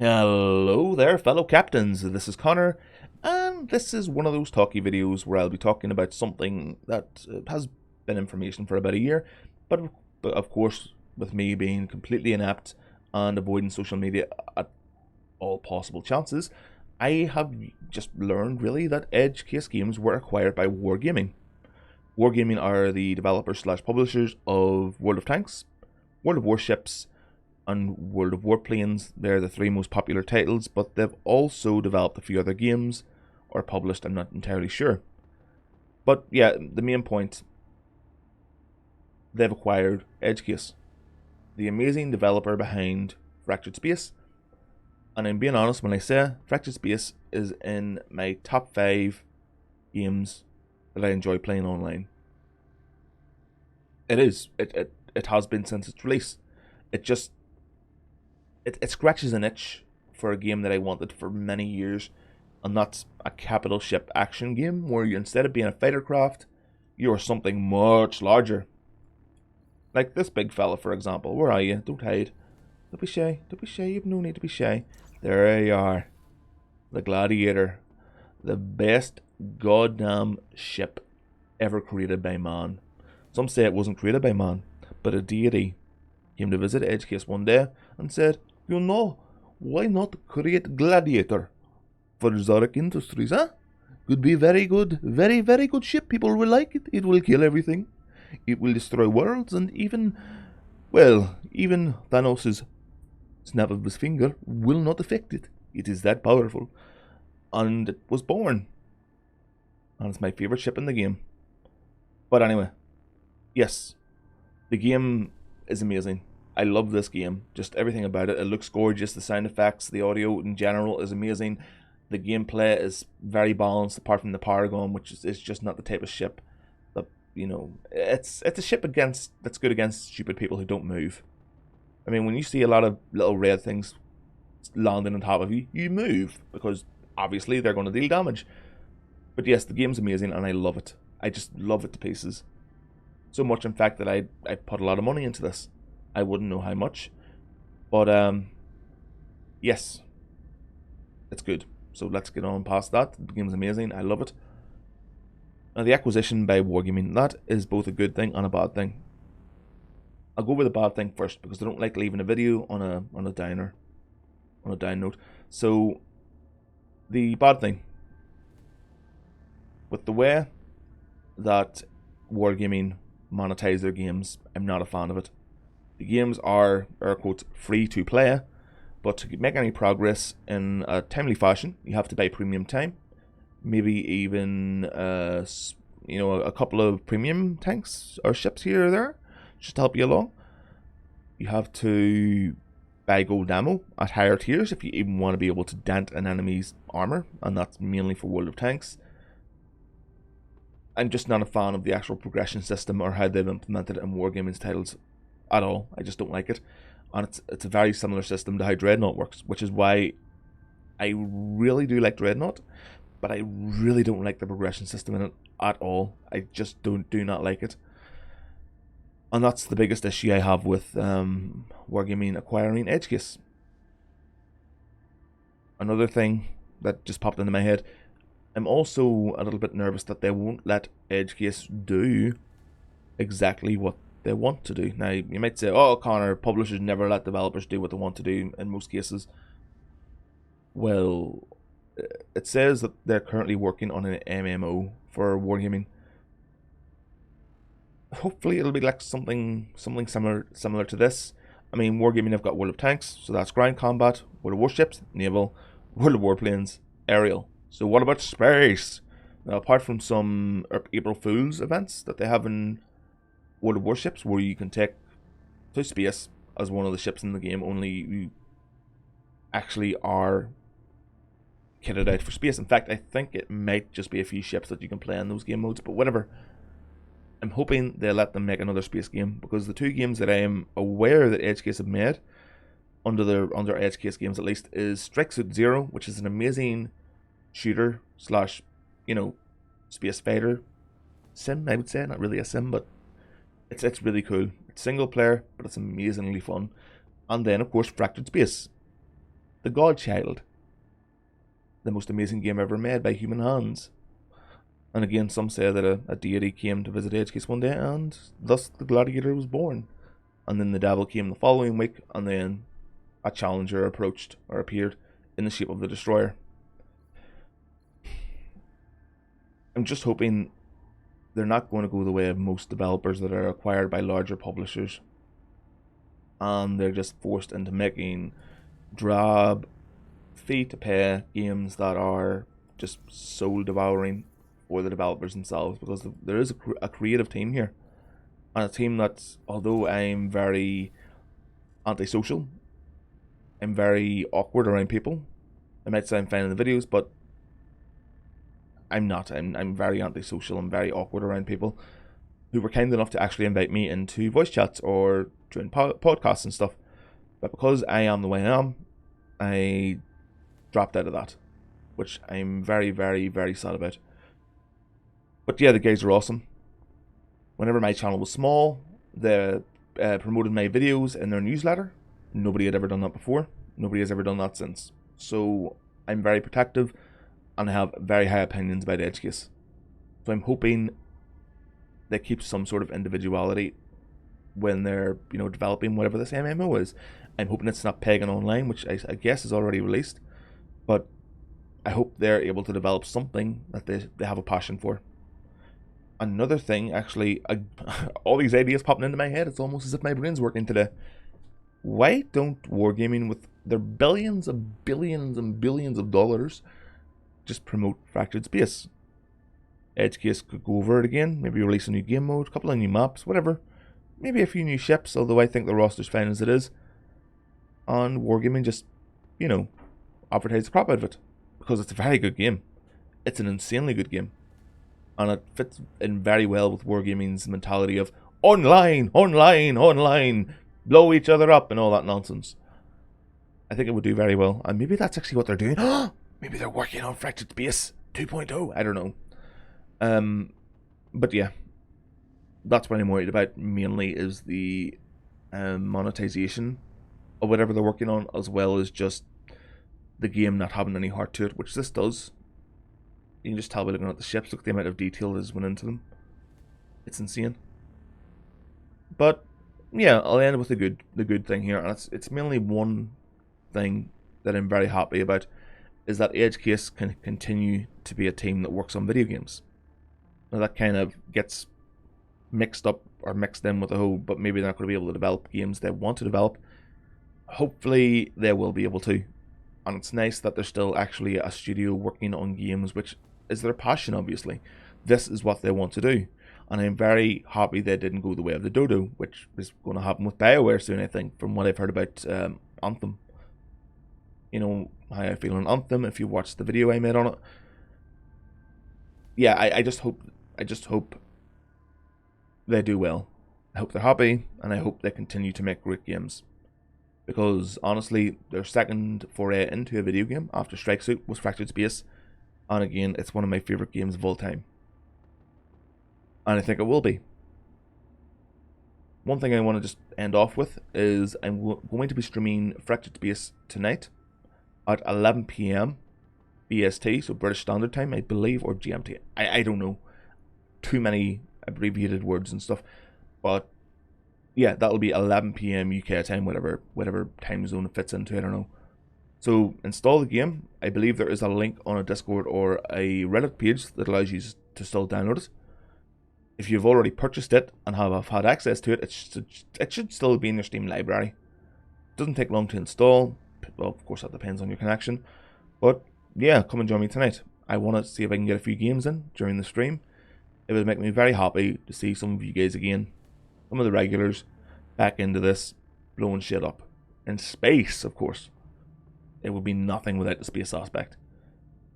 Hello there, fellow captains. This is Connor, and this is one of those talky videos where I'll be talking about something that has been information for about a year, but, of course, with me being completely inept and avoiding social media at all possible chances, I have just learned really that Edge Case Games were acquired by WarGaming. WarGaming are the developers slash publishers of World of Tanks, World of Warships, and World of Warplanes. They're the three most popular titles, but they've also developed a few other games, or published, I'm not entirely sure. But yeah, the main point, they've acquired Edgecase, the amazing developer behind Fractured Space. And I'm being honest when I say Fractured Space is in my top 5 games that I enjoy playing online. It is. It has been since its release. It scratches an itch for a game that I wanted for many years, and that's a capital ship action game where you, instead of being a fighter craft, you are something much larger. Like this big fella, for example. Where are you? Don't hide. Don't be shy. Don't be shy. You've no need to be shy. There you are. The Gladiator. The best goddamn ship ever created by man. Some say it wasn't created by man, but a deity came to visit Edgecase one day and said, why not create Gladiator for Zarek Industries, huh? Could be very good, very, very good ship. People will like it. It will kill everything. It will destroy worlds, and even Thanos' snap of his finger will not affect it. It is that powerful. And it was born. And it's my favourite ship in the game. But anyway, yes, the game is amazing. I love this game. Just everything about it. It looks gorgeous. The sound effects, the audio in general is amazing. The gameplay is very balanced, apart from the Paragon, which is just not the type of ship that, it's a ship that's good against stupid people who don't move. I mean, when you see a lot of little red things landing on top of you, you move, because obviously they're going to deal damage. But yes, the game's amazing, and I love it. I just love it to pieces. So much, in fact, that I put a lot of money into this. I wouldn't know how much, but yes, it's good. So let's get on past that. The game's amazing. I love it. Now, the acquisition by WarGaming, that is both a good thing and a bad thing. I'll go with the bad thing first, because I don't like leaving a video on a down note. So the bad thing, with the way that WarGaming monetize their games, I'm not a fan of it. The games are, air quotes, free to play, but to make any progress in a timely fashion, you have to buy premium time. Maybe even, a couple of premium tanks or ships here or there, just to help you along. You have to buy gold ammo at higher tiers if you even want to be able to dent an enemy's armor, and that's mainly for World of Tanks. I'm just not a fan of the actual progression system or how they've implemented it in WarGaming's titles at all. I just don't like it. And it's a very similar system to how Dreadnought works, which is why I really do like Dreadnought, but I really don't like the progression system in it at all. I just do not like it. And that's the biggest issue I have with WarGaming acquiring Edgecase. Another thing that just popped into my head, I'm also a little bit nervous that they won't let Edgecase do exactly what they want to do. Now, you might say, oh, Connor, publishers never let developers do what they want to do in most cases. Well, it says that they're currently working on an MMO for WarGaming. Hopefully it'll be like something similar to this. I mean, WarGaming have got World of Tanks, so that's ground combat, World of Warships, naval, World of Warplanes, aerial. So what about space? Now, apart from some April Fool's events that they have in World of Warships, where you can take to space as one of the ships in the game, only you actually are kitted out for space. In fact, I think it might just be a few ships that you can play in those game modes, but whatever. I'm hoping they let them make another space game, because the two games that I am aware that Edgecase have made, under Edgecase games at least, is Strike Suit Zero, which is an amazing shooter slash, space fighter sim, I would say. Not really a sim, but it's really cool. It's single player, but it's amazingly fun. And then, of course, Fractured Space, The Godchild, the most amazing game ever made by human hands. And again, some say that a deity came to visit Edgecase one day, and thus the gladiator was born. And then the devil came the following week, and then a challenger appeared in the shape of the destroyer. I'm just hoping they're not going to go the way of most developers that are acquired by larger publishers, and they're just forced into making drab, fee-to-pay games that are just soul devouring for the developers themselves, because there is a creative team here, and a team that's, although I'm very antisocial, I'm very awkward around people. I might say I'm fine in the videos, but I'm not. I'm very antisocial. I'm very awkward around people who were kind enough to actually invite me into voice chats or join podcasts and stuff. But because I am the way I am, I dropped out of that, which I'm very, very, very sad about. But yeah, the guys are awesome. Whenever my channel was small, they promoted my videos in their newsletter. Nobody had ever done that before. Nobody has ever done that since. So I'm very protective, and I have very high opinions about Edgecase. So I'm hoping they keep some sort of individuality when they're, developing whatever this MMO is. I'm hoping it's not Pagan Online, which I guess is already released. But I hope they're able to develop something that they have a passion for. Another thing, actually, all these ideas popping into my head, it's almost as if my brain's working today. Why don't WarGaming, with their billions and billions and billions of dollars, just promote Fractured Space? Edgecase could go over it again, maybe release a new game mode, a couple of new maps, whatever. Maybe a few new ships, although I think the roster's fine as it is. And WarGaming just, advertise the crap out of it. Because it's a very good game. It's an insanely good game. And it fits in very well with WarGaming's mentality of online, online, online, blow each other up and all that nonsense. I think it would do very well. And maybe that's actually what they're doing. Maybe they're working on Fractured Space 2.0. I don't know. But yeah, that's what I'm worried about mainly, is the monetization of whatever they're working on, as well as just the game not having any heart to it, which this does. You can just tell by looking at the ships. Look at the amount of detail that has went into them. It's insane. But yeah, I'll end with the good thing here, and it's mainly one thing that I'm very happy about, is that Edgecase can continue to be a team that works on video games. Now that kind of gets mixed up or mixed in with the whole, but maybe they're not going to be able to develop games they want to develop. Hopefully they will be able to. And it's nice that there's still actually a studio working on games, which is their passion, obviously. This is what they want to do. And I'm very happy they didn't go the way of the dodo, which is going to happen with BioWare soon, I think, from what I've heard about Anthem. You know how I feel on Anthem, if you watched the video I made on it. Yeah, I just hope they do well. I hope they're happy, and I hope they continue to make great games. Because honestly, their second foray into a video game after Strike Suit was Fractured Space, and again, it's one of my favourite games of all time. And I think it will be. One thing I want to just end off with is I'm going to be streaming Fractured Space tonight at 11 PM BST, so British Standard Time, I believe, or GMT. I don't know. Too many abbreviated words and stuff. But yeah, that'll be 11 PM UK time, whatever time zone it fits into, I don't know. So install the game. I believe there is a link on a Discord or a Reddit page that allows you to still download it. If you've already purchased it and have had access to it, it should still be in your Steam library. It doesn't take long to install. Well, of course, that depends on your connection. But yeah, come and join me tonight. I want to see if I can get a few games in during the stream. It would make me very happy to see some of you guys again, some of the regulars, back into this, blowing shit up. In space, of course. It would be nothing without the space aspect.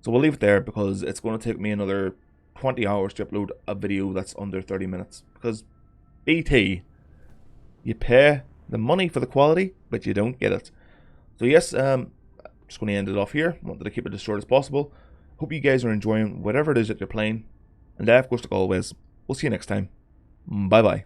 So we'll leave it there, because it's going to take me another 20 hours to upload a video that's under 30 minutes. Because BT, you pay the money for the quality, but you don't get it. So yes, I'm just going to end it off here. Wanted to keep it as short as possible. Hope you guys are enjoying whatever it is that you're playing. And of course, like always, we'll see you next time. Bye bye.